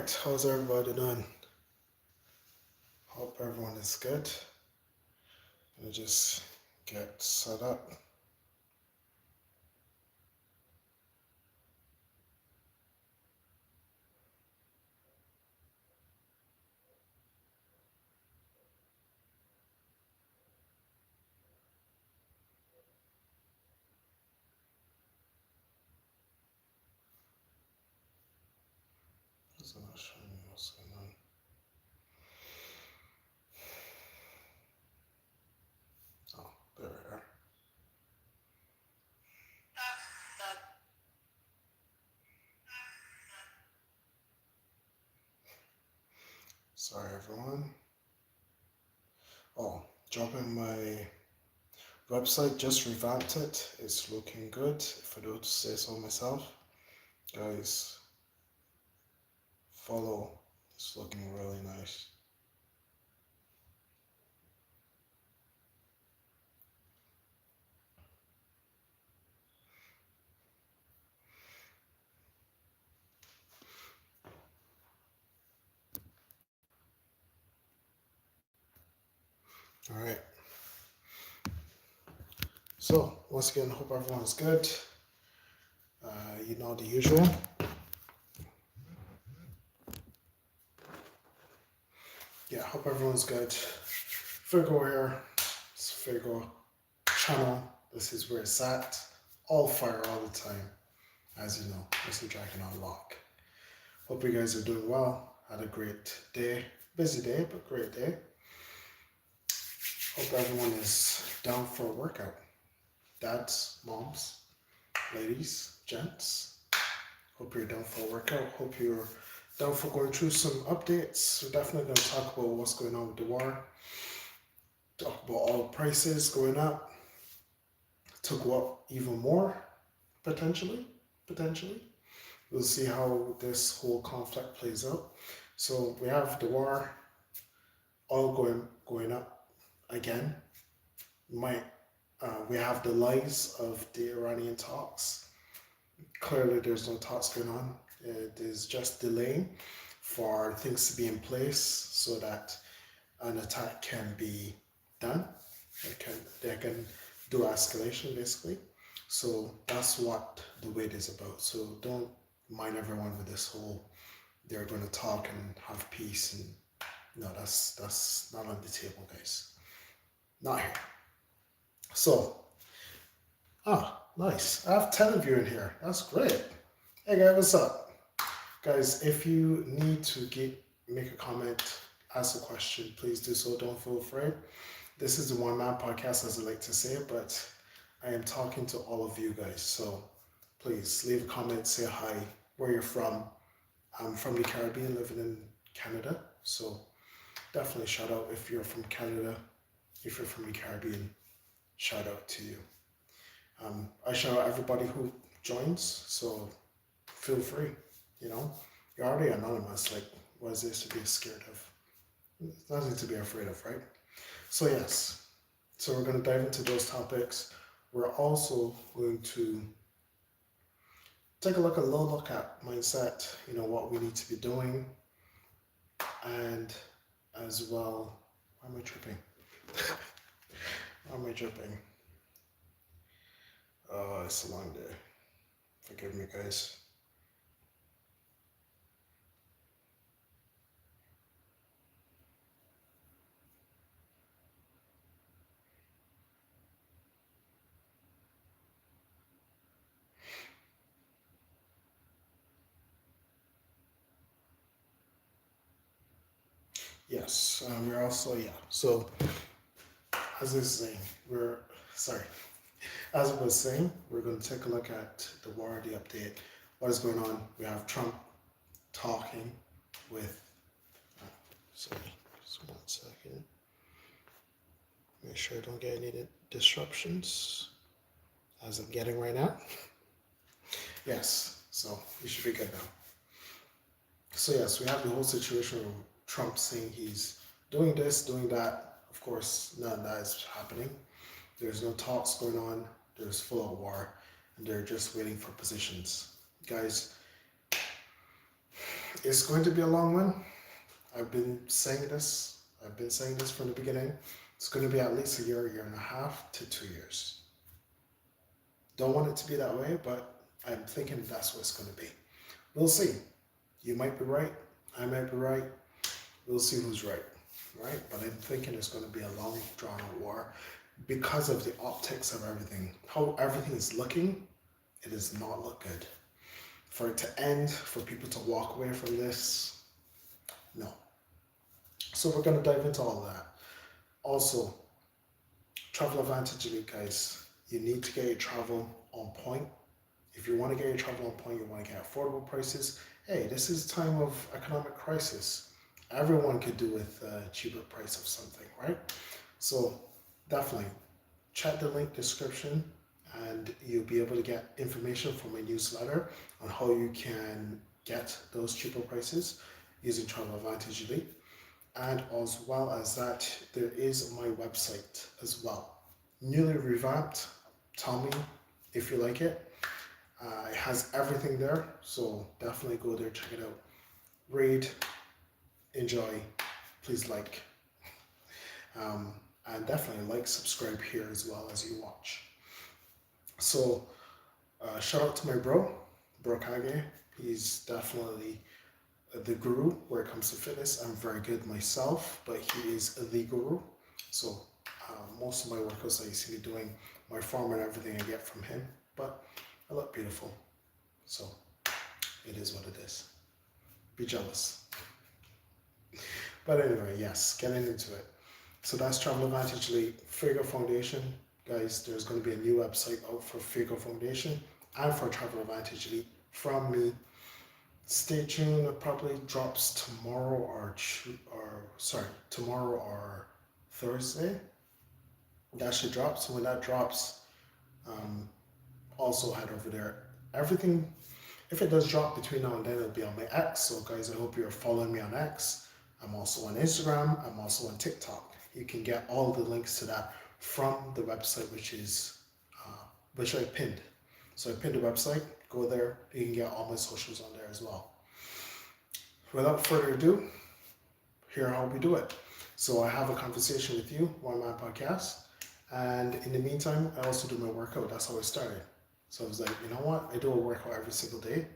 right, how's everybody doing? Hope everyone is good. Let me just get set up. It's not showing me what's going on. Oh, there we are. Sorry, everyone. Oh, dropping my website, just revamped it. It's looking good, if I do say so myself. Guys, follow. It's looking really nice. All right. So, once again, hope everyone's good. You know the usual. Yeah, hope everyone's good. Fuego here. It's Fuego channel. This is where it's at. All fire all the time. As you know, Mr. Dragon on lock. Hope you guys are doing well. Had a great day. Busy day, but great day. Hope everyone is down for a workout. Dads, moms, ladies, gents. Hope you're down for a workout. Hope you're down for going through some updates. We're definitely going to talk about what's going on with the war. Talk about all prices going up. To go up even more, potentially. We'll see how this whole conflict plays out. So we have the war, oil going up again. We have the lies of the Iranian talks. Clearly, there's no talks going on. It is just delaying for things to be in place so that an attack can be done. They can do escalation basically. So that's what the wait is about. So don't mind everyone with this whole they're going to talk and have peace, and no, that's not on the table, guys. Not here. So nice. I have 10 of you in here. That's great. Hey guys, what's up? Guys, if you need to make a comment, ask a question, please do so. Don't feel afraid. This is the one man podcast, as I like to say, but I am talking to all of you guys. So please leave a comment, say hi, where you're from. I'm from the Caribbean, living in Canada. So definitely shout out if you're from Canada. If you're from the Caribbean, shout out to you. I shout out everybody who joins, so feel free. You're already anonymous. Like, what is this to be scared of? There's nothing to be afraid of, right? So yes, so we're going to dive into those topics. We're also going to take a little look at mindset, what we need to be doing, and as well, why am I tripping? Oh, it's a long day. Forgive me, guys. Yes, we're also, so as I was saying, as I was saying, we're going to take a look at the war, the update, what is going on. We have Trump talking with, sorry, just 1 second. Make sure I don't get any disruptions as I'm getting right now. Yes, so we should be good now. So yes, we have the whole situation of Trump saying he's doing this, doing that. Of course, none of that is happening. There's no talks going on. There's full of war, and they're just waiting for positions. Guys, It's going to be a long one. I've been saying this. I've been saying this from the beginning. It's going to be at least a year and a half to 2 years. Don't want it to be that way, but I'm thinking that's what it's going to be. We'll see. You might be right. I might be right. We'll see who's right, right? But I'm thinking it's going to be a long, drawn-out war because of the optics of everything. How everything is looking, it does not look good. For it to end, for people to walk away from this, no. So we're going to dive into all of that. Also, Travel Advantage Elite, guys. You need to get your travel on point. If you want to get your travel on point, you want to get affordable prices. Hey, this is a time of economic crisis. Everyone could do with a cheaper price of something, right? So definitely check the link description and you'll be able to get information from my newsletter on how you can get those cheaper prices using Travel Advantage Elite. And as well as that, there is my website as well. Newly revamped. Tell me if you like it. It has everything there, so definitely go there, check it out. Read, enjoy, please like. And definitely like, subscribe here as well as you watch. So shout out to my bro Kage. He's definitely the guru where it comes to fitness. I'm very good myself, but he is the guru. So most of my workouts that you see me doing, my form and everything I get from him, but I look beautiful. So it is what it is. Be jealous. But anyway, yes, getting into it. So that's Travel Advantage Elite. Fuego Foundation. Guys, there's going to be a new website out for Fuego Foundation and for Travel Advantage Elite from me. Stay tuned. It probably drops tomorrow tomorrow or Thursday. That should drop. So when that drops, also head over there. Everything, if it does drop between now and then, it'll be on my X. So guys, I hope you're following me on X. I'm also on Instagram. I'm also on TikTok. You can get all the links to that from the website, which I pinned. So I pinned the website. Go there. You can get all my socials on there as well. Without further ado, here how we do it. So I have a conversation with you, One Man Podcast. And in the meantime, I also do my workout. That's how I started. So I was like, you know what? I do a workout every single day.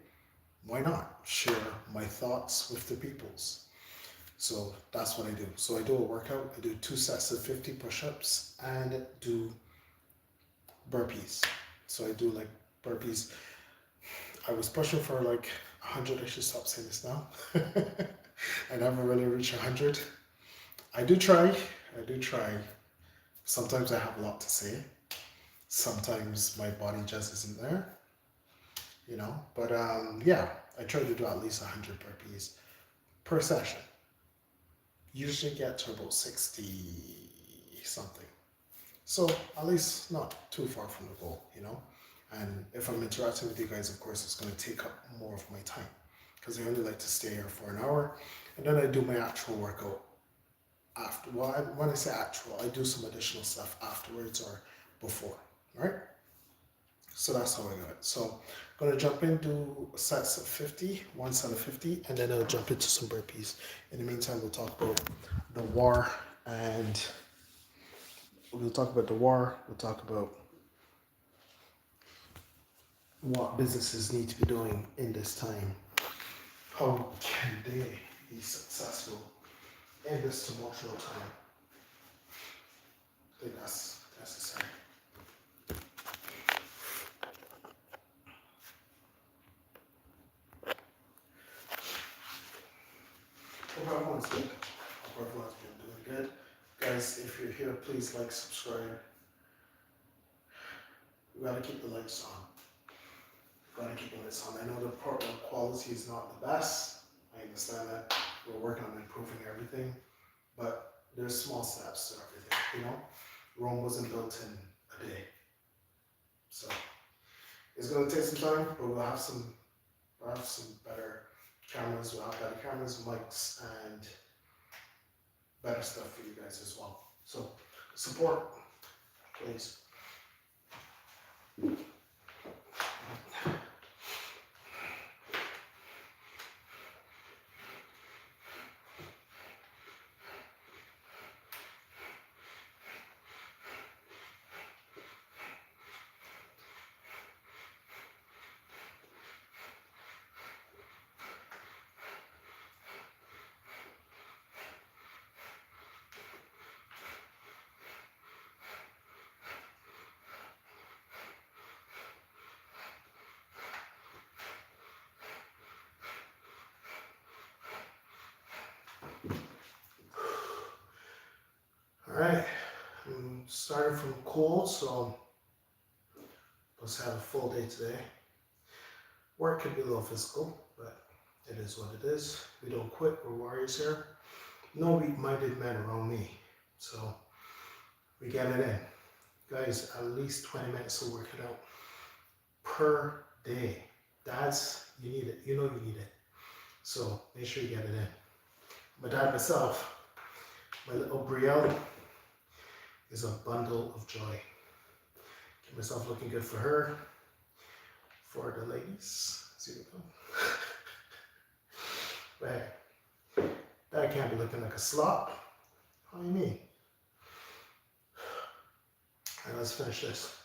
Why not share my thoughts with the peoples? So that's what I do. So I do a workout. I do 2 sets of 50 push-ups and do burpees. So I do like burpees. I was pushing for like 100. I should stop saying this now. I never really reach 100. I do try. Sometimes I have a lot to say. Sometimes my body just isn't there, you know. But yeah, I try to do at least 100 burpees per session. Usually get to about 60 something. So at least not too far from the goal, you know. And if I'm interacting with you guys, of course, it's going to take up more of my time because I only like to stay here for an hour, and then I do my actual workout after. Well, when I say actual, I do some additional stuff afterwards or before, right? So that's how I do it. So I'm going to jump into sets of 50, 1 set of 50, and then I'll jump into some burpees. In the meantime, we'll talk about the war and we'll talk about what businesses need to be doing in this time. How can they be successful in this tumultuous time? I think that's necessary. Hope everyone's good. Hope everyone's been doing good. Guys, if you're here, please like, subscribe. We gotta keep the lights on. I know the quality is not the best. I understand that. We're working on improving everything, but there's small steps to everything, you know? Rome wasn't built in a day. So it's gonna take some time, but we'll have some better cameras, mics, and better stuff for you guys as well. So support, please. started from cold, so let's have a full day today. Work could be a little physical, but it is what it is. We don't quit, we're warriors here. No weak-minded men around me, so we get it in. Guys, at least 20 minutes of working out per day. Dads, you need it. You know you need it. So make sure you get it in. My dad myself, my little Brielle is a bundle of joy. Get myself looking good for her, for the ladies. See what we go. Right. Dad can't be looking like a slop. How do you mean? All right, let's finish this.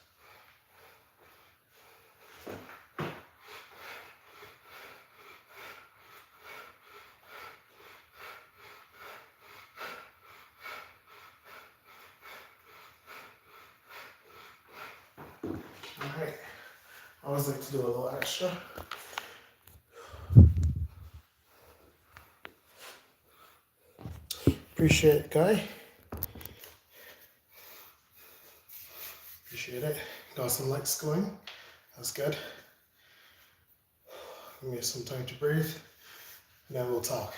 Alright, I always like to do a little extra. Appreciate it, Guy. Appreciate it. Got some lights going. That's good. Give me some time to breathe, and then we'll talk.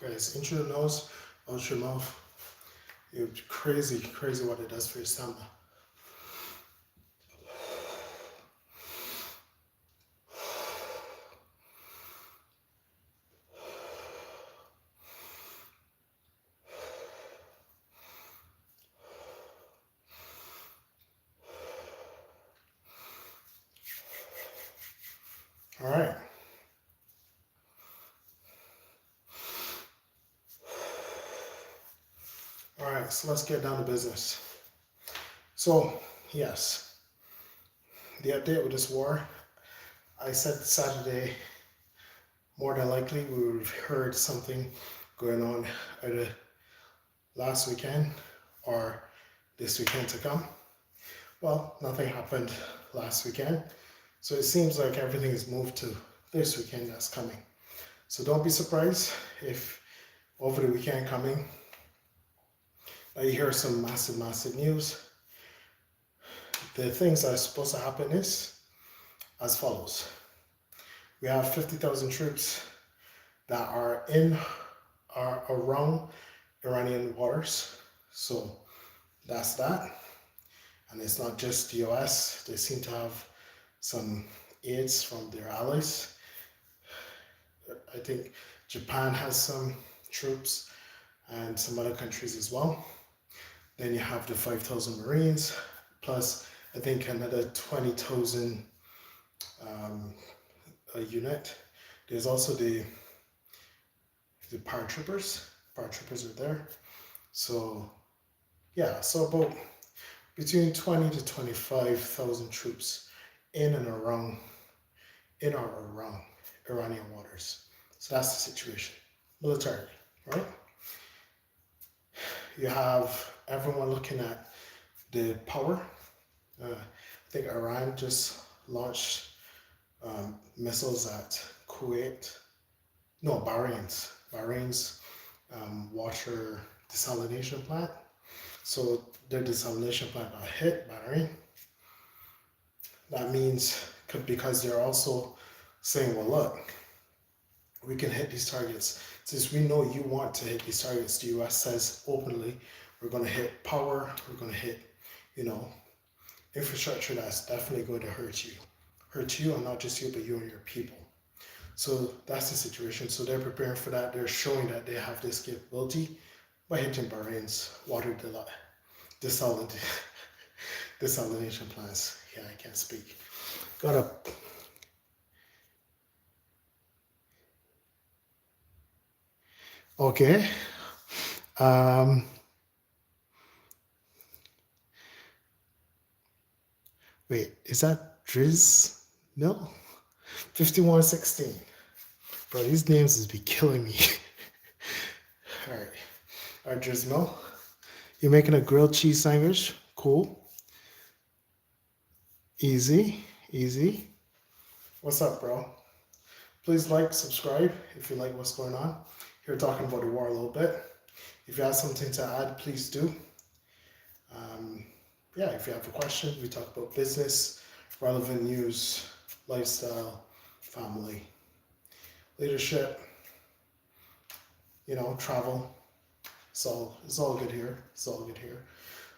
Guys, in through the nose, out through your mouth. It's crazy, crazy what it does for your stamina. All right. All right, so let's get down to business. So, yes, the update with this war, I said Saturday, more than likely we would have heard something going on either last weekend or this weekend to come. Well, nothing happened last weekend. So it seems like everything is moved to this weekend that's coming. So don't be surprised if over the weekend coming, you hear some massive news. The things that are supposed to happen is as follows. We have 50,000 troops that are around Iranian waters. So that's that. And it's not just the US. They seem to have some aids from their allies. I think Japan has some troops and some other countries as well. Then you have the 5,000 Marines, plus I think another 20,000 a unit. There's also the paratroopers. Paratroopers are there. So yeah, so about between 20 to 25,000 troops in or around Iranian waters. So that's the situation, militarily, right? You have everyone looking at the power. I think Iran just launched missiles at Bahrain's water desalination plant. So their desalination plant got hit, Bahrain. That means because they're also saying, well, look, we can hit these targets. Since we know you want to hit these targets, the US says openly, we're going to hit power, we're going to hit, infrastructure that's definitely going to hurt you, and not just you, but you and your people. So that's the situation. So they're preparing for that. They're showing that they have this capability by hitting Bahrain's water desalination plants. Yeah, I can't speak. Okay. Wait, is that Driz? No? 5116. Bro, these names is be killing me. Alright. Alright, Drizzmill. You're making a grilled cheese sandwich. Cool. Easy. What's up, bro? Please like, subscribe if you like what's going on. Here talking about the war a little bit. If you have something to add, please do. Yeah, if you have a question, we talk about business, relevant news, lifestyle, family, leadership, travel. It's all good here. It's all good here.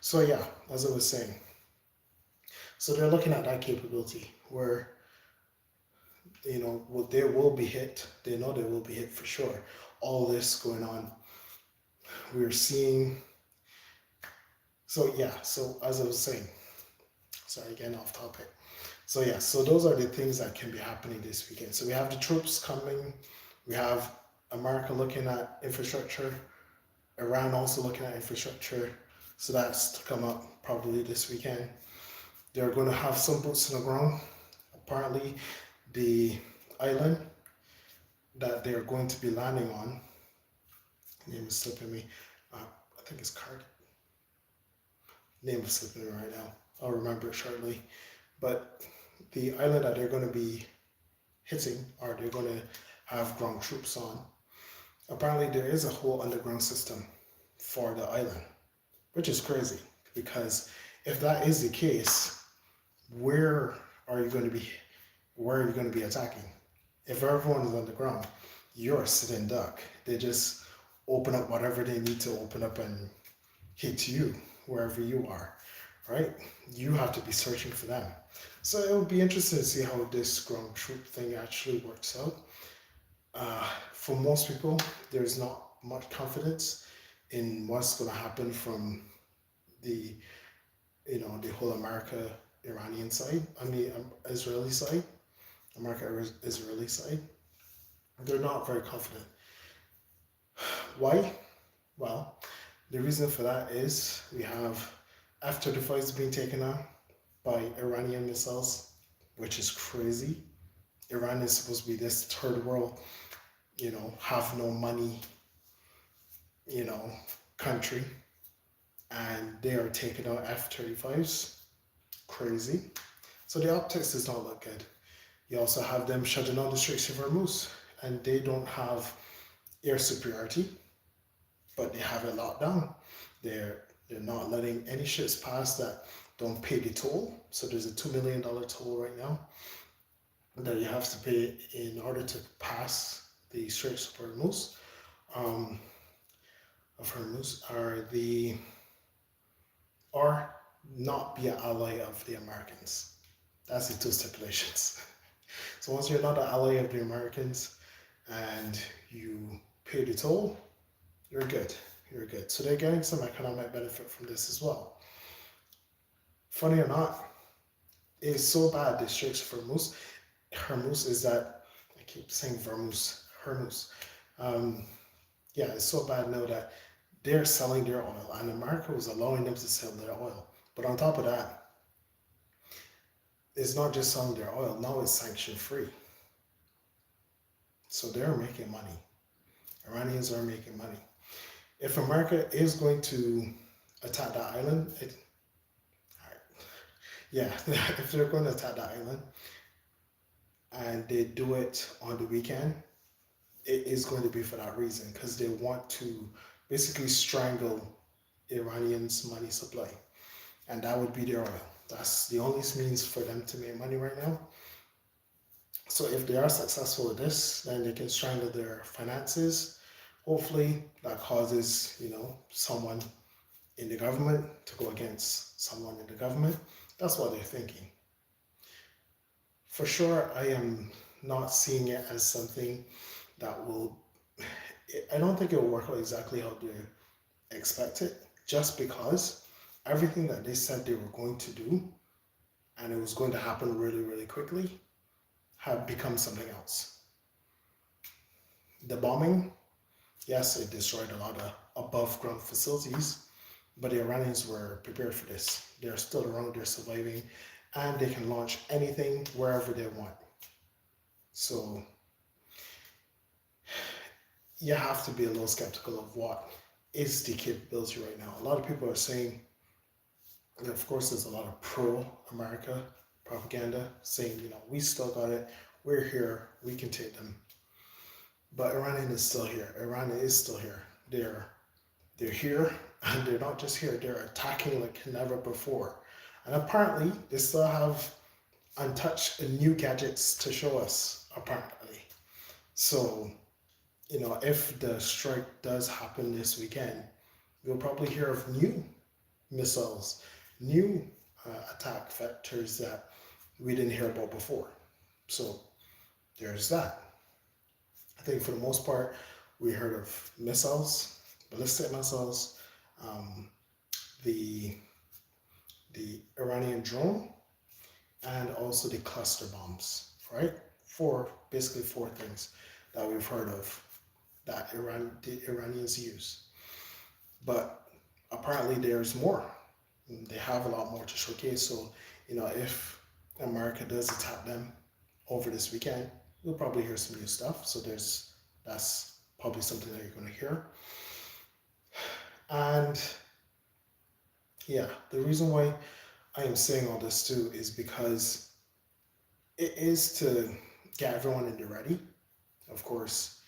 So yeah, as I was saying, so they're looking at that capability where they will be hit. They know they will be hit for sure. All this going on, we're seeing. So yeah, so as I was saying, sorry, again off topic. So yeah, so those are the things that can be happening this weekend. So we have the troops coming. We have America looking at infrastructure. Iran also looking at infrastructure. So that's to come up probably this weekend. They're going to have some boots on the ground. Apparently, the island that they're going to be landing on, name is slipping me. I think it's Card. Name is slipping me right now. I'll remember it shortly. But the island that they're going to be hitting, or they're going to have ground troops on, apparently there is a whole underground system for the island, which is crazy because if that is the case, where are you going to be? Where are you going to be attacking? If everyone is underground, you're a sitting duck. They just open up whatever they need to open up and hit you wherever you are, right? You have to be searching for them. So it will be interesting to see how this ground troop thing actually works out. For most people, there's not much confidence in what's going to happen from the, the whole America Iranian side. I mean, Israeli side, America Israeli side. They're not very confident. Why? Well, the reason for that is we have F-35s being taken out by Iranian missiles, which is crazy. Iran is supposed to be this third world, have no money, country, and they are taking out F-35s. Crazy. So the optics does not look good. You also have them shutting down the Straits of Hormuz, and they don't have air superiority, but they have it locked down. They're not letting any ships pass that don't pay the toll. So there's a $2 million toll right now that you have to pay in order to pass the Straits of Hormuz. Or not be an ally of the Americans. That's the two stipulations. So once you're not an ally of the Americans and you pay the toll, you're good. You're good. So they're getting some economic benefit from this as well. Funny or not, it's so bad, the Straits of Hormuz. Hormuz is that, I keep saying Hormuz. Yeah, it's so bad now that they're selling their oil, and America was allowing them to sell their oil. But on top of that, it's not just selling their oil, now it's sanction free. So they're making money. Iranians are making money. If America is going to attack that island, if they're going to attack that island and they do it on the weekend, it is going to be for that reason, because they want to basically strangle Iranians' money supply, and that would be their oil. That's the only means for them to make money right now. So if they are successful with this, then they can strangle their finances. Hopefully that causes, someone in the government to go against someone in the government. That's what they're thinking. For sure, I am not seeing it as something that will, I don't think it will work out exactly how they expect it, just because everything that they said they were going to do, and it was going to happen really, really quickly, had become something else. The bombing, yes, it destroyed a lot of above ground facilities, but the Iranians were prepared for this. They're still around, they're surviving, and they can launch anything wherever they want. So you have to be a little skeptical of what is the capability right now. A lot of people are saying, and of course there's a lot of pro-America propaganda saying, we still got it, we're here, we can take them. But Iran is still here. Iran is still here. They're here, and they're not just here, they're attacking like never before. And apparently, they still have untouched new gadgets to show us, apparently. So, if the strike does happen this weekend, we'll probably hear of new missiles, new attack vectors that we didn't hear about before. So, there's that. I think for the most part, we heard of missiles, ballistic missiles, um, the Iranian drone, and also the cluster bombs, right? Basically four things that we've heard of that the Iranians use. But apparently there's more. They have a lot more to showcase. So, if America does attack them over this weekend, we'll probably hear some new stuff. So that's probably something that you're going to hear. And yeah, the reason why I am saying all this too is because it is to get everyone in the ready. Of course,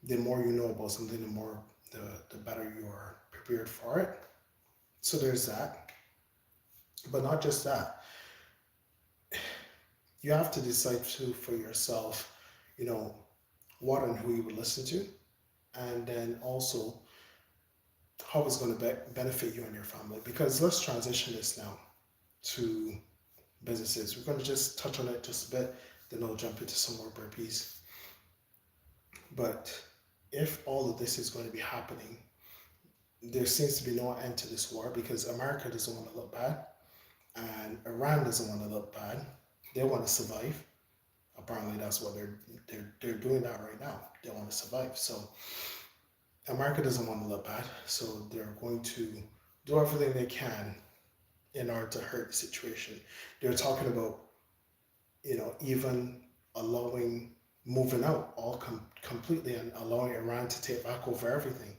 the more you know about something, the better you are prepared for it. So there's that. But not just that. You have to decide too for yourself, what and who you would listen to, and then also how it's going to benefit you and your family. Because let's transition this now to businesses. We're going to just touch on it just a bit, then I'll jump into some more burpees. But if all of this is going to be happening, there seems to be no end to this war because America doesn't want to look bad and Iran doesn't want to look bad. They want to survive. Apparently, that's what they're doing that right now. They want to survive. So America doesn't want to look bad. So they're going to do everything they can in order to hurt the situation. They're talking about, even moving out all completely and allowing Iran to take back over everything,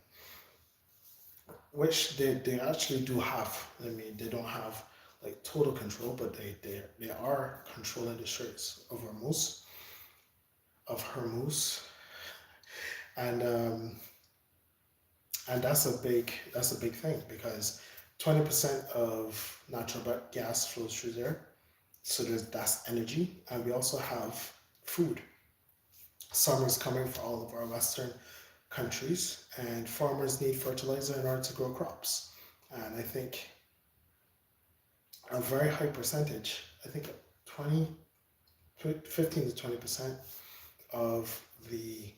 which they actually do have. I mean, they don't have like total control, but they are controlling the Straits of Hormuz, and that's a big thing because 20% of natural gas flows through there. So that's energy, and we also have food. Summer's coming for all of our Western countries, and farmers need fertilizer in order to grow crops. And I think a very high percentage, I think 15 to 20% of the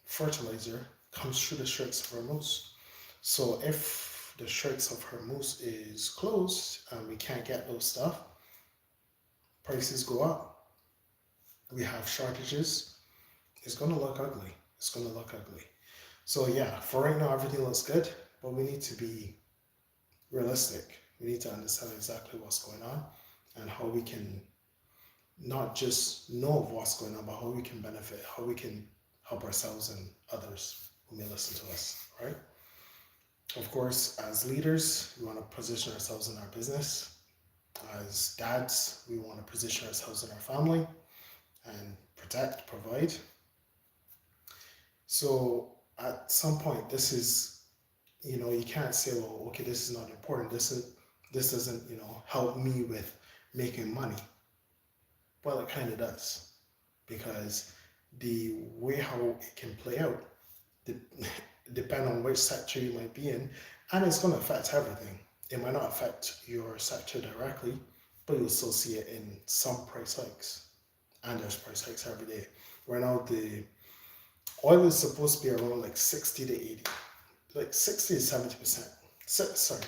fertilizer comes through the Straits of Hormuz. So if the Straits of Hormuz is closed and we can't get those stuff, prices go up. We have shortages. It's going to look ugly. So yeah, for right now, everything looks good, but we need to be realistic. We need to understand exactly what's going on and how we can not just know of what's going on, but how we can benefit, how we can help ourselves and others who may listen to us, right? Of course, as leaders, we want to position ourselves in our business. As dads, we want to position ourselves in our family and protect, provide. So at some point, this is, you can't say, well, okay, this is not important. This doesn't, help me with making money. Well, it kind of does, because the way how it can play out depend on which sector you might be in, and it's going to affect everything. It might not affect your sector directly, but you'll still see it in some price hikes, and there's price hikes every day. Right now, the oil is supposed to be around like 60 to 80, like 60 to 70%. Sorry,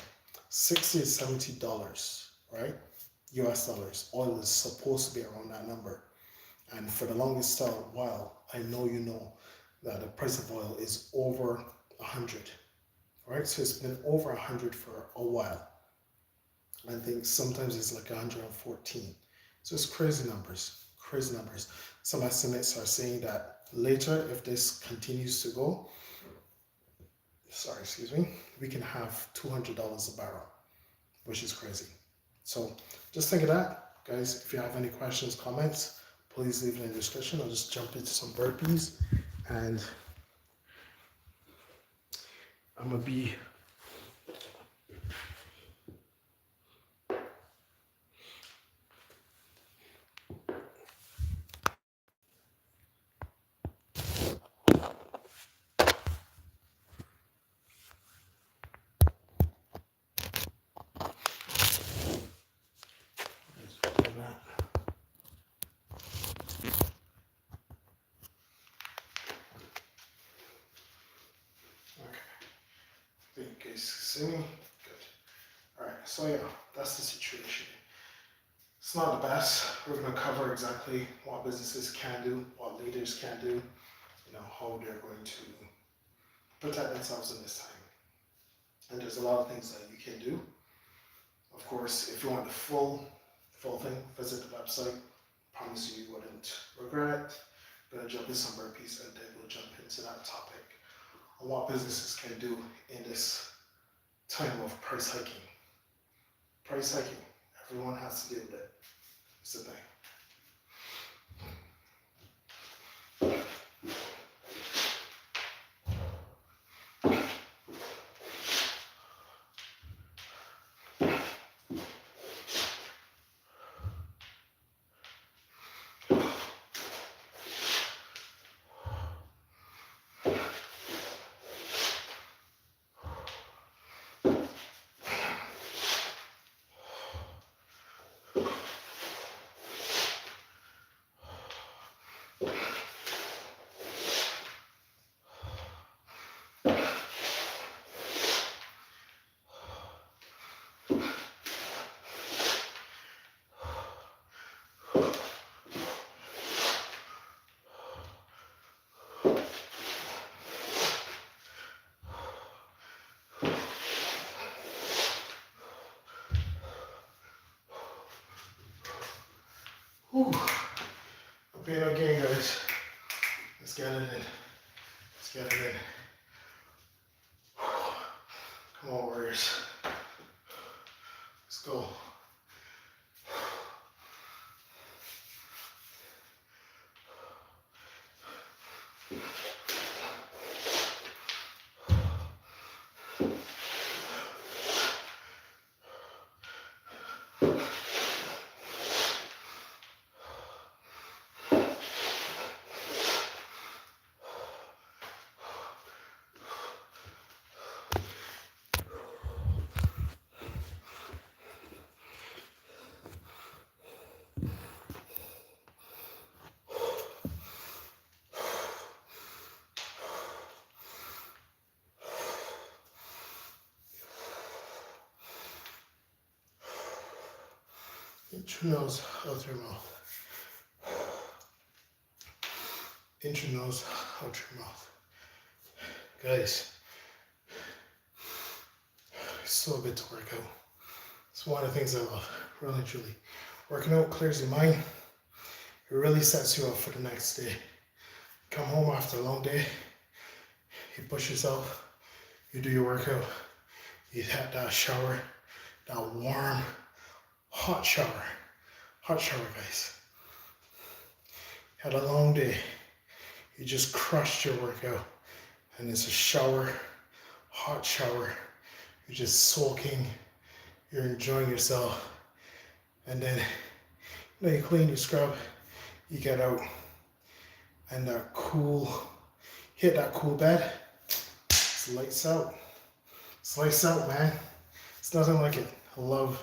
60 to $70, right? US dollars. Oil is supposed to be around that number. And for the longest while, I know that the price of oil is over 100, right? So it's been over 100 for a while. I think sometimes it's like 114. So it's crazy numbers. Some estimates are saying that later, if this continues to go, we can have $200 a barrel, which is crazy. So just think of that, guys. If you have any questions, comments, please leave it in the description. I'll just jump into some burpees, and I'm gonna be you see me? Good. Alright, so yeah, that's the situation. It's not the best. We're going to cover exactly what businesses can do, what leaders can do, how they're going to protect themselves in this time. And there's a lot of things that you can do. Of course, if you want the full thing, visit the website. Promise you wouldn't regret it. I'm going to jump in some burpees and then we'll jump into that topic on what businesses can do in this time of price hiking. Price hiking. Everyone has to deal with it. It's the thing. Whew. Okay, again, guys. Let's get it in. Let's get it in. Come on, warriors. Let's go. Inch your nose out your mouth. Inch your nose out your mouth. Guys, it's so good to work out. It's one of the things I love, really truly. Working out clears your mind. It really sets you up for the next day. Come home after a long day, you push yourself, you do your workout, you have that shower, that warm, hot shower, guys. Had a long day, you just crushed your workout, and it's a shower, hot shower. You're just soaking, you're enjoying yourself, and then you clean, you scrub, you get out, and that cool, hit that cool bed. It's lights out. It's lights out, man. It's nothing like it. I love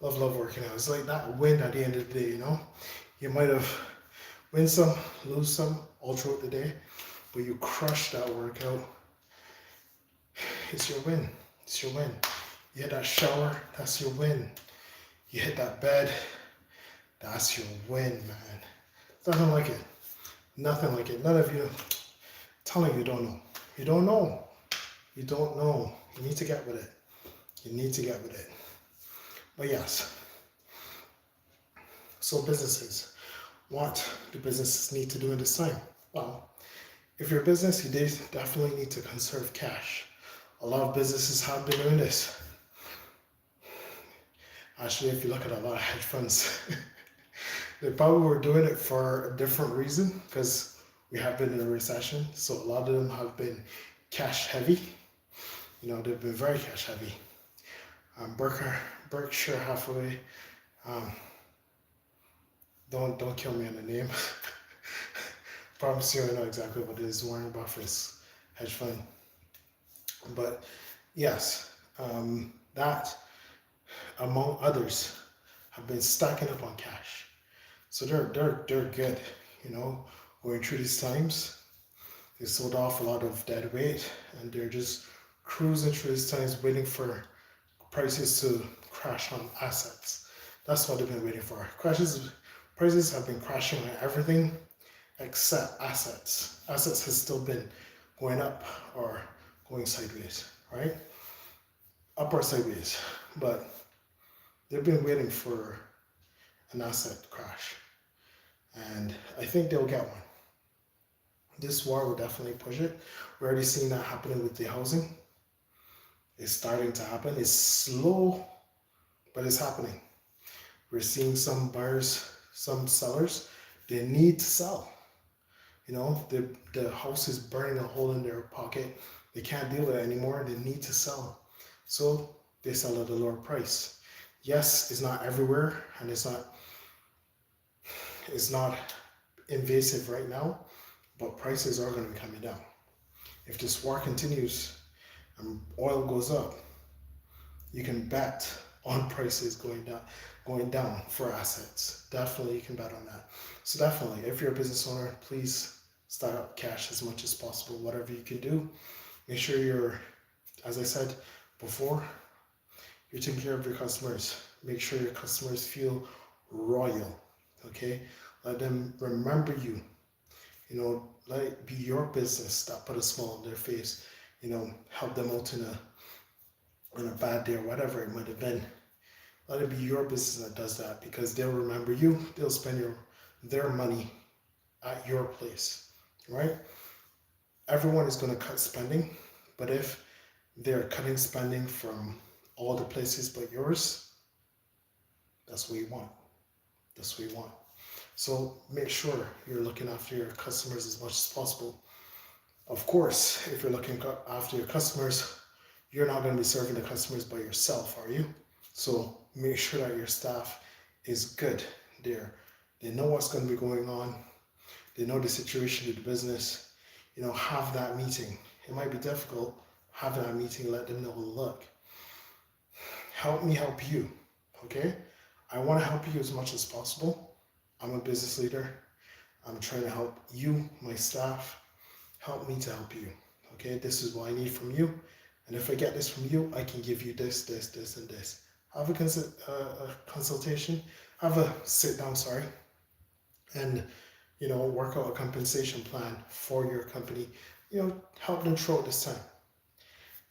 working out. It's like that win at the end of the day, You might have win some, lose some all throughout the day, but you crush that workout. It's your win. It's your win. You hit that shower, that's your win. You hit that bed, that's your win, man. It's nothing like it. Nothing like it. None of you telling you don't know. You don't know. You don't know. You need to get with it. You need to get with it. But yes. So businesses. What do businesses need to do in this time? Well, if you're a business, you definitely need to conserve cash. A lot of businesses have been doing this. Actually, if you look at a lot of hedge funds, they probably were doing it for a different reason, because we have been in a recession. So a lot of them have been cash heavy. They've been very cash heavy. Berkshire Hathaway, don't kill me on the name. Promise you I know exactly what it is. Warren Buffett's hedge fund. But yes, that among others have been stacking up on cash. So they're good, going through these times. They sold off a lot of dead weight and they're just cruising through these times waiting for prices to crash on assets. That's what they've been waiting for. Prices have been crashing on everything except assets. Assets has still been going up or going sideways, right? Up or sideways. But they've been waiting for an asset crash. And I think they'll get one. This war will definitely push it. We're already seeing that happening with the housing. It's starting to happen. It's slow, but it's happening. We're seeing some buyers, some sellers, they need to sell. The house is burning a hole in their pocket. They can't deal with it anymore. They need to sell. So they sell at a lower price. Yes, it's not everywhere and it's not invasive right now, but prices are going to be coming down. If this war continues and oil goes up, you can bet on prices going down for assets. Definitely you can bet on that. So definitely, if you're a business owner, please stock up cash as much as possible. Whatever you can do, make sure you're, as I said before, you're taking care of your customers. Make sure your customers feel royal. Okay, let them remember you. Let it be your business that put a smile on their face. Help them out on a bad day or whatever it might have been. Let it be your business that does that, because they'll remember you. They'll spend their money at your place, right? Everyone is going to cut spending, but if they're cutting spending from all the places but yours, that's what you want. That's what you want. So make sure you're looking after your customers as much as possible. Of course, if you're looking after your customers, you're not going to be serving the customers by yourself, are you? So make sure that your staff is good there. They know what's going to be going on. They know the situation of the business. Have that meeting. It might be difficult. Have that meeting. Let them know, look, help me help you. Okay? I want to help you as much as possible. I'm a business leader. I'm trying to help you, my staff. Help me to help you. Okay? This is what I need from you. And if I get this from you, I can give you this, this, this, and this. Have a consultation. Have a sit down, and work out a compensation plan for your company. Help them throughout this time.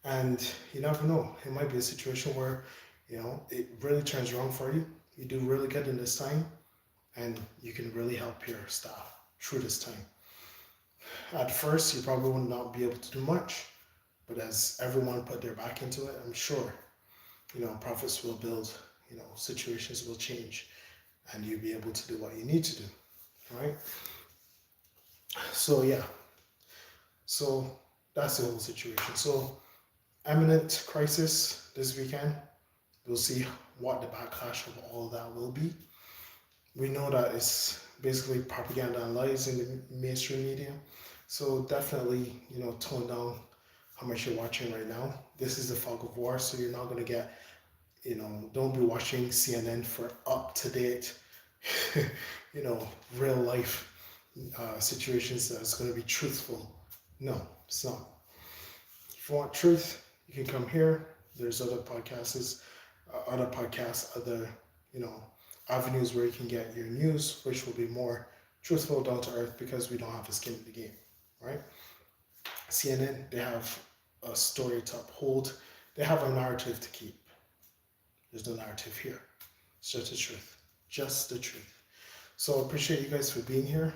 And you never know. It might be a situation where it really turns around for you. You do really good in this time, and you can really help your staff through this time. At first, you probably will not be able to do much, but as everyone put their back into it, I'm sure, profits will build, situations will change, and you'll be able to do what you need to do, right? So yeah, so that's the whole situation. So imminent crisis this weekend. We'll see what the backlash of all that will be. We know that it's basically propaganda and lies in the mainstream media. So definitely, tone down how much you're watching right now. This is the fog of war, so you're not going to get, don't be watching CNN for up-to-date, real life situations that's going to be truthful. No, it's not. If you want truth, you can come here. There's other podcasts, other, avenues where you can get your news, which will be more truthful, down to earth, because we don't have a skin in the game, right? CNN, they have a story to uphold. They have a narrative to keep. There's no narrative here. It's just the truth. Just the truth. So I appreciate you guys for being here.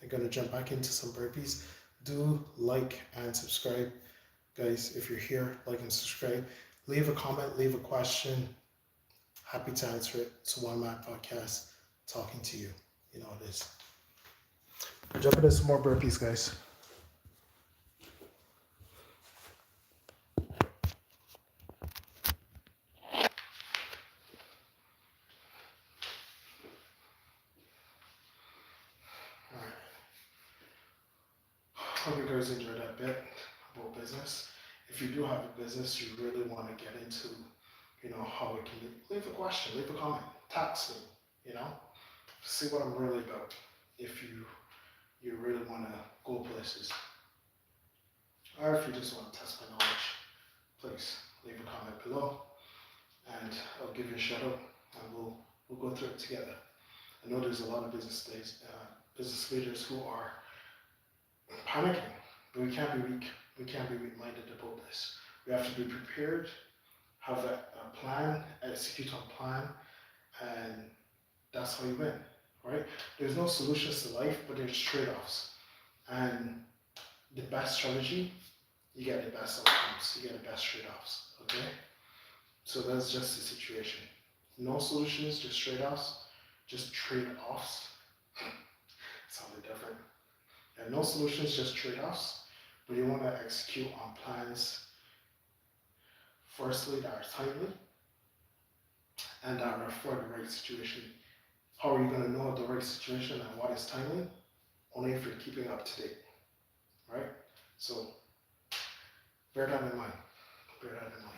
I'm going to jump back into some burpees. Do like and subscribe. Guys, if you're here, like and subscribe. Leave a comment, leave a question. Happy to answer it. It's a one-man podcast talking to you. You know it is. Jump into some more burpees, guys. Alright. Hope you guys enjoyed that bit about business. If you do have a business you really want to get into, how it can, leave a question, leave a comment, text me, see what I'm really about. If you really want to go places, or if you just want to test my knowledge, please leave a comment below, and I'll give you a shout out, and we'll go through it together. I know there's a lot of business leaders who are panicking, but we can't be weak. We can't be weak-minded about this. We have to be prepared, have a plan, execute on plan, and that's how you win, right? There's no solutions to life, but there's trade-offs. And the best strategy, you get the best outcomes, you get the best trade-offs, okay? So that's just the situation. No solutions, just trade-offs, just trade-offs. Sounded different. And no solutions, just trade-offs, but you want to execute on plans, firstly, that are timely and that are for the right situation. How are you going to know the right situation and what is timely? Only if you're keeping up to date, right? So bear that in mind. Bear that in mind.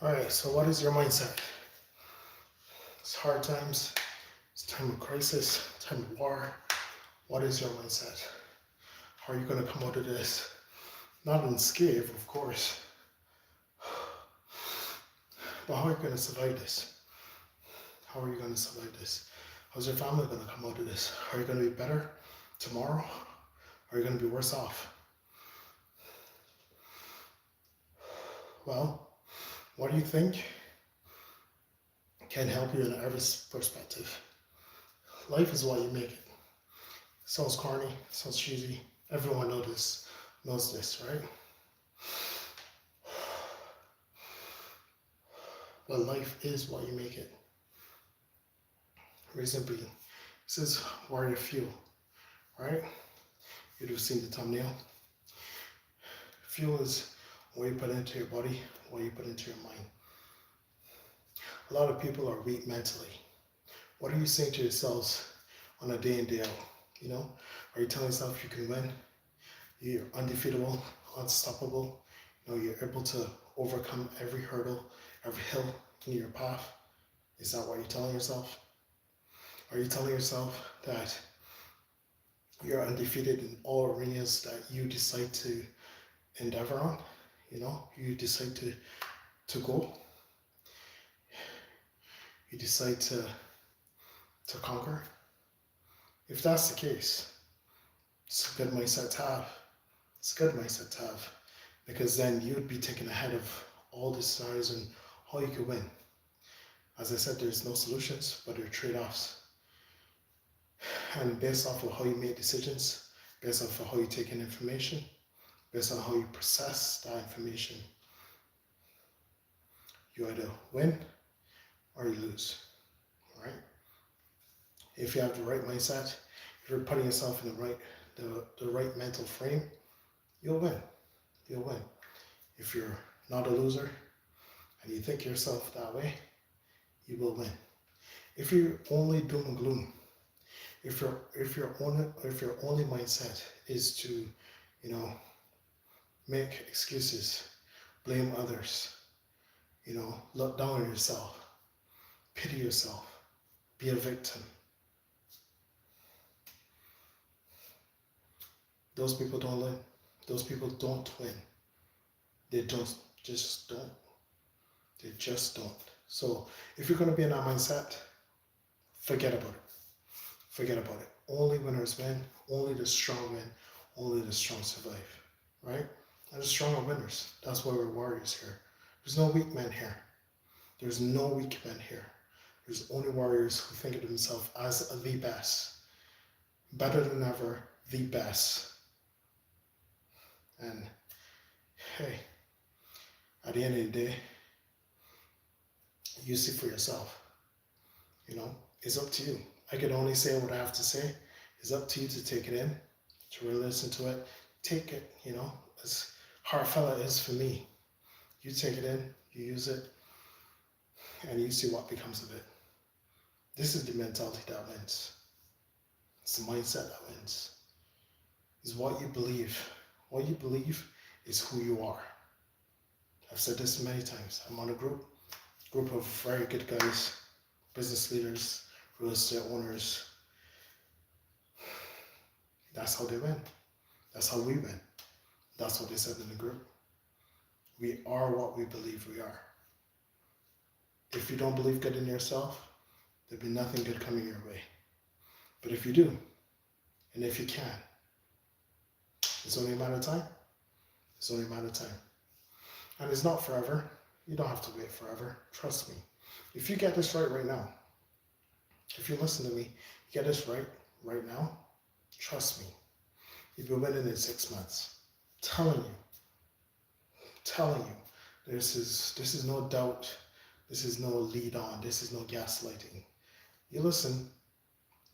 All right, so what is your mindset? It's hard times, it's time of crisis, time of war. What is your mindset? How are you going to come out of this? Not unscathed, of course, but how are you going to survive this? How are you going to survive this? How's your family going to come out of this? Are you going to be better tomorrow? Or are you going to be worse off? Well, what do you think can help you in every perspective? Life is what you make it. Sounds corny, sounds cheesy. Everyone knows this, right? But life is what you make it. Reason being, this is warrior fuel, right? You'd have seen the thumbnail. Fuel is what you put into your body, what you put into your mind. A lot of people are weak mentally. What are you saying to yourselves on a day in, day out? You know, are you telling yourself you can win? You're undefeatable, unstoppable. You know, you're able to overcome every hurdle, every hill in your path. Is that what you're telling yourself? Are you telling yourself that you're undefeated in all arenas that you decide to endeavor on? You know, you decide to go. You decide to conquer. If that's the case, it's a good mindset to have. It's a good mindset to have, because then you would be thinking ahead of all the scenarios and how you could win. As I said, there's no solutions, but there are trade-offs. And based off of how you make decisions, based off of how you take in information, based on how you process that information, you either win or you lose, right? If you have the right mindset, if you're putting yourself in the right mental frame, you'll win. You'll win. If you're not a loser and you think yourself that way, you will win. If you're only doom and gloom, if your only mindset is to, you know, make excuses, blame others, you know, look down on yourself, pity yourself, be a victim, Those people don't win. Those people don't win. They just don't. They just don't. So if you're going to be in that mindset, forget about it. Forget about it. Only winners win. Only the strong win. Only the strong survive. Right? And the strong are winners. That's why we're warriors here. There's no weak men here. There's no weak men here. There's only warriors who think of themselves as the best. Better than ever, the best. And hey, at the end of the day, you see for yourself. You know, it's up to you. I can only say what I have to say. It's up to you to take it in, to really listen to it. Take it, you know, as heartfelt it is for me. You take it in, you use it, and you see what becomes of it. This is the mentality that wins. It's the mindset that wins. It's what you believe. What you believe is who you are. I've said this many times. I'm on a group of very good guys, business leaders, real estate owners. That's how they win. That's how we win. That's what they said in the group. We are what we believe we are. If you don't believe good in yourself, there'll be nothing good coming your way. But if you do, and if you can, it's only a matter of time. It's only a matter of time. And it's not forever. You don't have to wait forever. Trust me. If you get this right now, if you listen to me, you get this right now, trust me. You'll be winning in 6 months. Telling you. This is no doubt. This is no lead on. This is no gaslighting. You listen.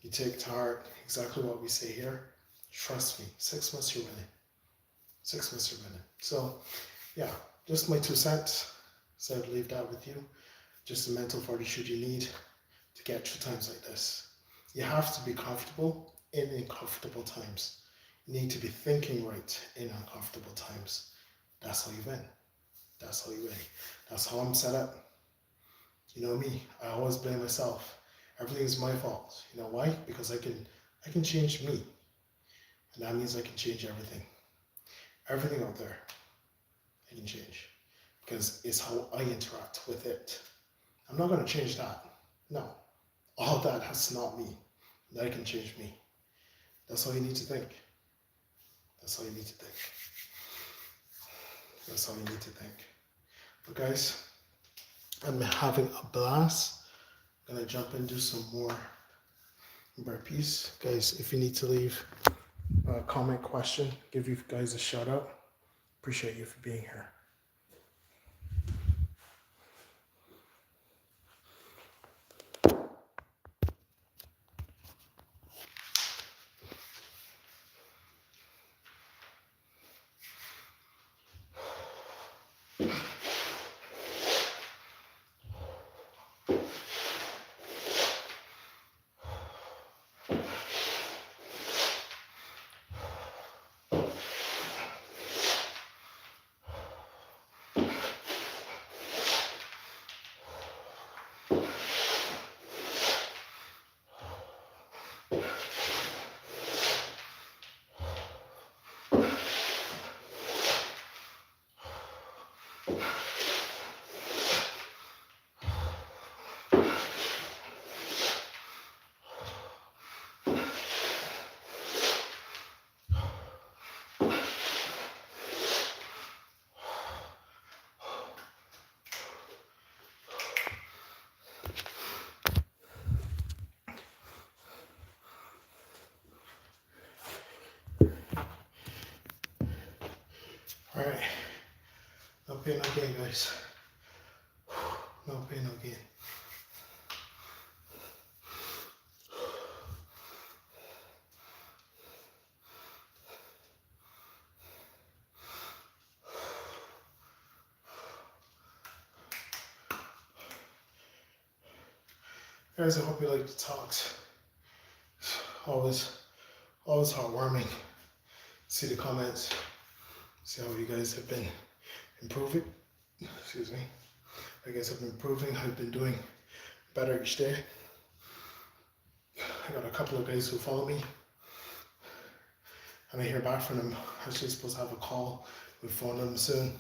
You take to heart exactly what we say here. Trust me. 6 months you're winning. 6 months you're winning. So, yeah, just my 2 cents. So I'd leave that with you. Just a mental fortitude you need to get through times like this. You have to be comfortable in uncomfortable times. You need to be thinking right in uncomfortable times. That's how you win. That's how you win. That's how I'm set up. You know me, I always blame myself. Everything's my fault. You know why? Because I can change me. And that means I can change everything. Everything out there, I can change. Because it's how I interact with it. I'm not going to change that. No. All that has not me. That can change me. That's all you need to think. That's all you need to think. That's all you need to think. But guys, I'm having a blast. I'm going to jump and do some more burpees. Guys, if you need to leave a comment, question, give you guys a shout out. Appreciate you for being here. Alright, no pain, no gain, guys. No pain, no gain. Guys, I hope you like the talks. Always heartwarming. See the comments. See how you guys have been improving. Excuse me. I guess I've been improving. I've been doing better each day. I got a couple of guys who follow me. And I hear back from them. Actually supposed to have a call with phone them soon.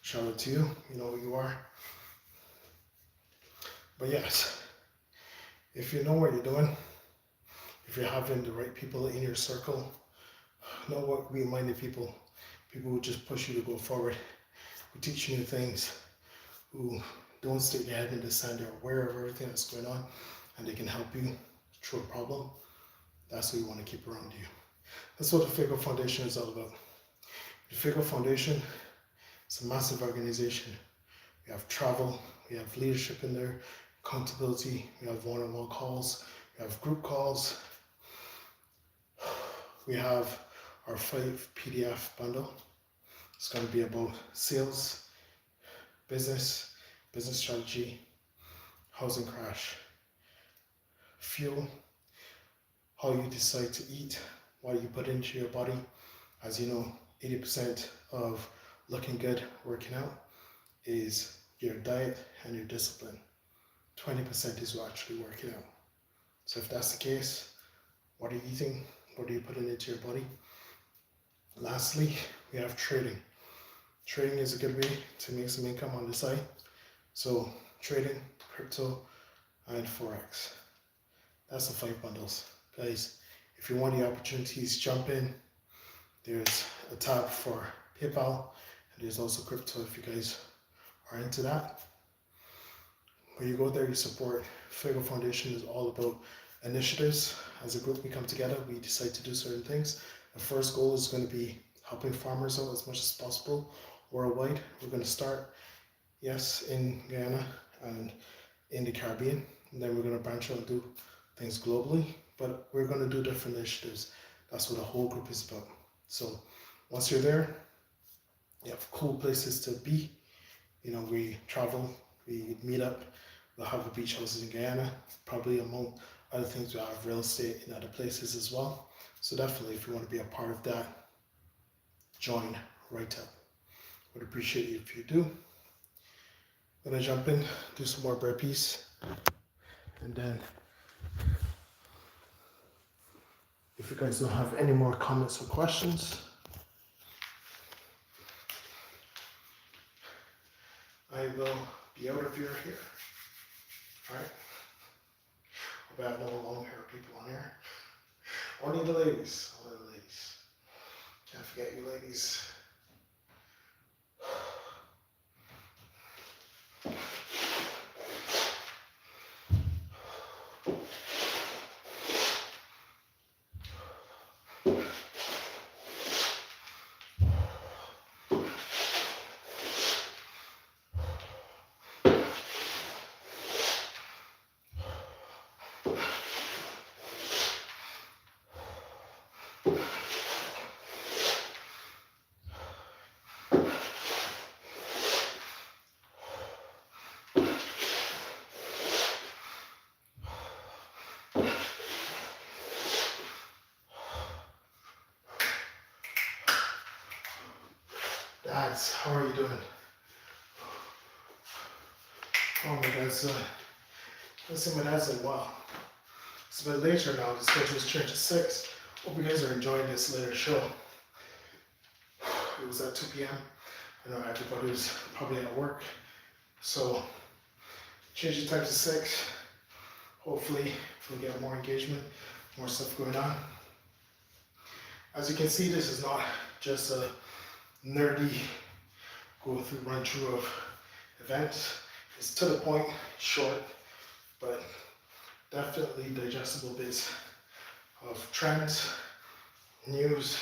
Shout out to you. You know who you are. But yes, if you know what you're doing, if you're having the right people in your circle, know what we-minded people who just push you to go forward, who teach you new things, who don't stick your head in the sand, they're aware of everything that's going on, and they can help you through a problem. That's what you want to keep around you. That's what the Fuego Foundation is all about. The Fuego Foundation is a massive organization. We have travel, we have leadership in there, accountability, we have one-on-one calls, we have group calls, we have our 5 PDF bundle. It's going to be about sales, business strategy, housing crash, fuel, how you decide to eat, what you put into your body. As you know, 80% of looking good, working out, is your diet and your discipline. 20% is actually working out. So if that's the case, what are you eating? What are you putting into your body? Lastly, we have trading. Trading is a good way to make some income on the side. So trading, crypto, and Forex. That's the 5 bundles. Guys, if you want the opportunities, jump in. There's a tab for PayPal, and there's also crypto if you guys are into that. When you go there, you support. Fuego Foundation is all about initiatives. As a group, we come together, we decide to do certain things. The first goal is going to be helping farmers out as much as possible worldwide. We're going to start, yes, in Guyana and in the Caribbean, and then we're going to branch out and do things globally, but we're going to do different initiatives. That's what the whole group is about. So once you're there, you have cool places to be. You know, we travel, we meet up, we'll have a beach houses in Guyana, probably among other things, we'll have real estate in other places as well. So definitely, if you want to be a part of that, join right up. Would appreciate you if you do. I'm gonna jump in, do some more burpees, and then if you guys don't have any more comments or questions, I will be out of here. Alright? Hope I have no long hair people on here. Only the ladies. Only the ladies. Can't forget you ladies. Dads, how are you doing? Oh my dad's listen, my dad's like, wow. It's a bit later now, the schedule's changed to 6. Hope you guys are enjoying this later show. It was at 2 p.m. I know everybody was probably at work. So change the time to 6. Hopefully we'll get more engagement, more stuff going on. As you can see, this is not just a nerdy run through of events. It's to the point, short, but definitely digestible bits of trends, news,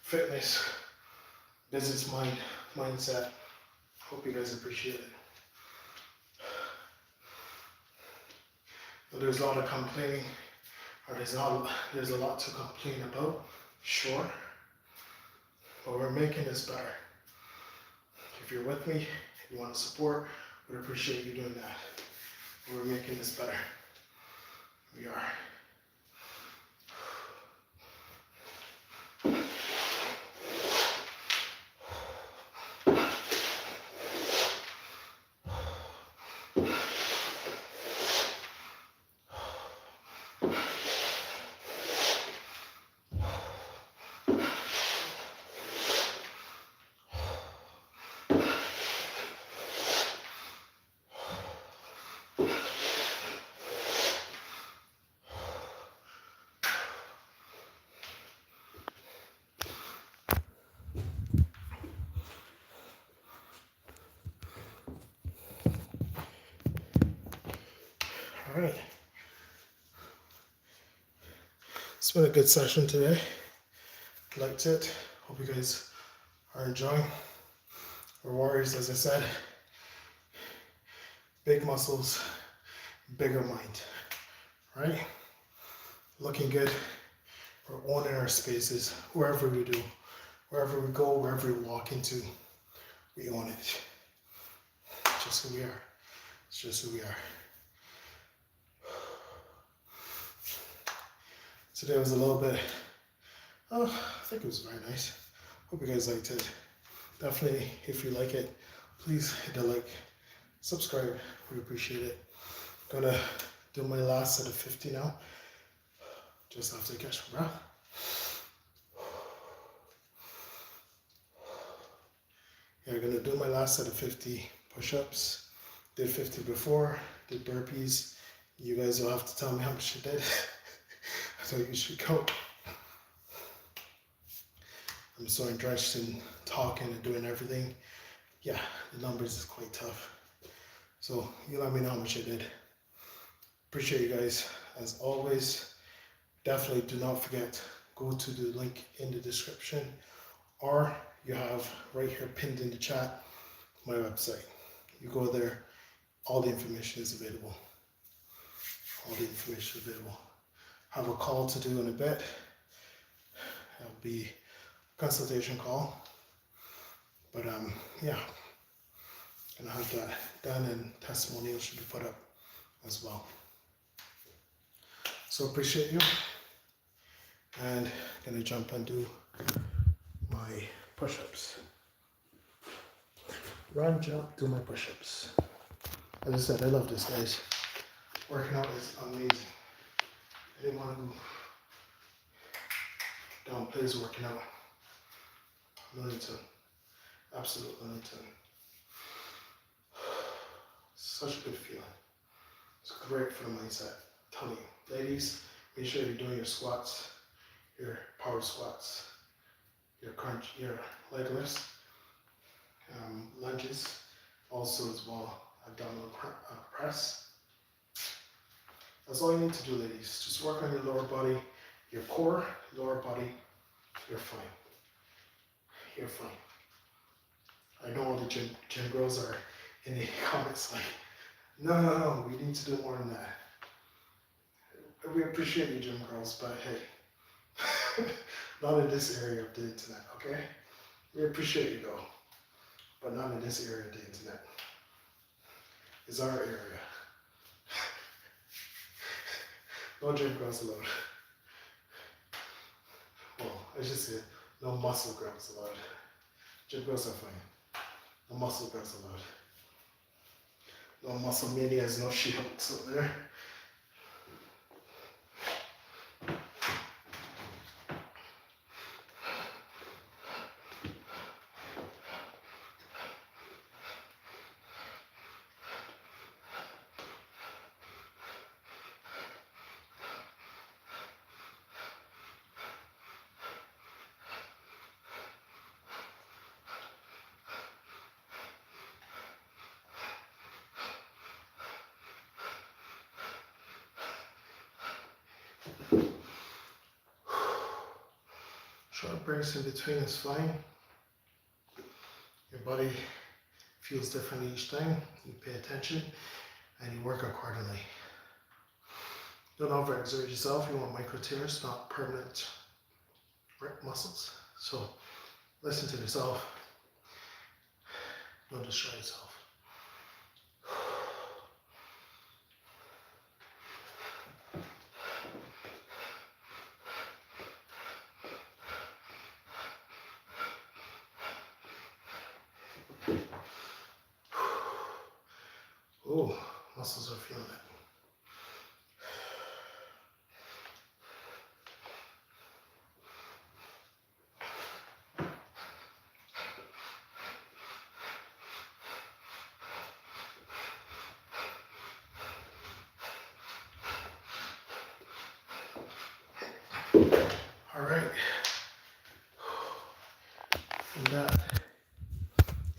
fitness, business mindset. Hope you guys appreciate it. But there's a lot of complaining, or there's a lot to complain about, sure. But we're making this better. If you're with me, if you want to support, we'd appreciate you doing that. We're making this better. We are. right. It's been a good session today. Liked it. Hope you guys are enjoying. We're warriors, as I said. Big muscles, bigger mind. Right? Looking good. We're owning our spaces, wherever we do, wherever we go, wherever we walk into, we own it. Just who we are. It's just who we are. Today was a little bit, I think it was very nice. Hope you guys liked it. Definitely, if you like it, please hit the like, subscribe. We appreciate it. Gonna do my last set of 50 now. Just have to catch my breath. Yeah, I'm gonna do my last set of 50 push-ups. Did 50 before, did burpees. You guys will have to tell me how much you did. So you should go. I'm so entrenched in talking and doing everything. Yeah, the numbers is quite tough. So you let me know how much you did. Appreciate you guys. As always, definitely do not forget, go to the link in the description, or you have right here pinned in the chat my website. You go there, all the information is available. All the information is available. Have a call to do in a bit. It'll be a consultation call. But yeah, gonna have that done, and testimonials should be put up as well. So appreciate you, and gonna jump and do my push-ups. Run, jump, do my push-ups. As I said, I love this, guys. Working out is amazing. I didn't want to downplay his working out. No need to. Absolutely no need to. Such a good feeling. It's great for the mindset. I'm telling you, ladies, make sure you're doing your squats, your power squats, your crunch, your leg lifts, lunges, also as well abdominal press. That's all you need to do, ladies. Just work on your lower body, your core, lower body. You're fine. You're fine. I know all the gym girls are in the comments like, no, we need to do more than that. We appreciate you, gym girls, but hey, not in this area of the internet, okay? We appreciate you though, but not in this area of the internet. It's our area. No gym girls allowed. Well, I should say, no muscle girls allowed. Gym girls are fine. No muscle girls allowed. No muscle manias, no shields up there. Short breaks in between is fine. Your body feels differently each time. You pay attention and you work accordingly. Don't overexert yourself. You want micro tears, not permanent muscles. So listen to yourself. Don't destroy yourself. Oh, muscles are feeling it. All right. And that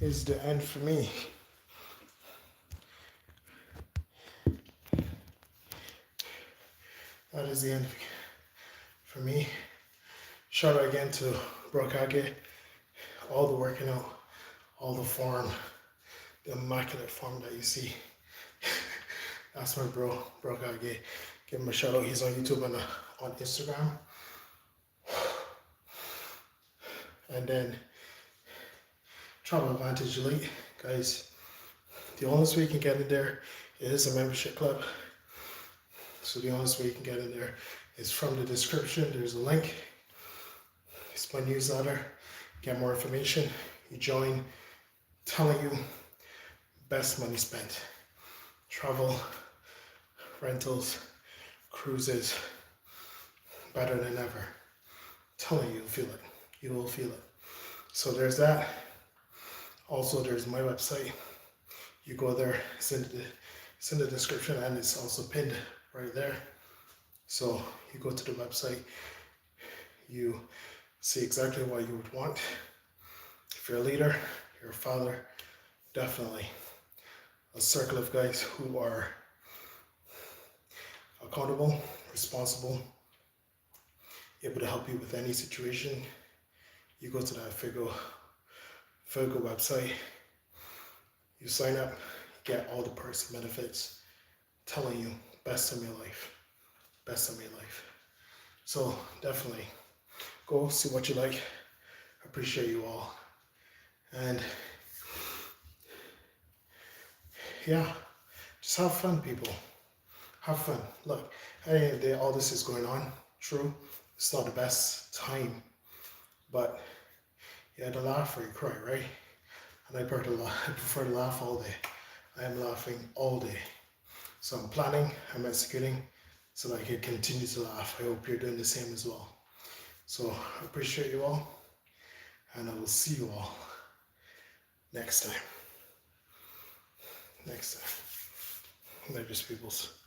is the end for me. that is the end for me. Shout out again to Brokage, all the working out, all the form, the immaculate form that you see. That's my bro, Brokage. Give him a shout out. He's on YouTube and on Instagram. And then Travel Advantage Elite, guys. The only way you can get in there is a membership club. So the only way you can get in there is from the description. There's a link. It's my newsletter. Get more information. You join. Telling you best money spent. Travel, rentals, cruises, better than ever. Telling you, feel it. You will feel it. So there's that. Also, there's my website. You go there, it's in the description, and it's also pinned right there. So you go to the website, you see exactly what you would want. If you're a leader, you're a father, definitely a circle of guys who are accountable, responsible, able to help you with any situation. You go to that Fuego website, you sign up, get all the perks and benefits, telling you best of your life, best of your life. So definitely go see what you like. Appreciate you all. And yeah, just have fun, people. Have fun. Look, at the end of the day, all this is going on. True, it's not the best time, but you had to laugh or you cry, right? And I prefer to laugh all day. I am laughing all day. So I'm planning, I'm executing, so that I can continue to laugh. I hope you're doing the same as well. So I appreciate you all, and I will see you all next time. Next time. Later, peoples.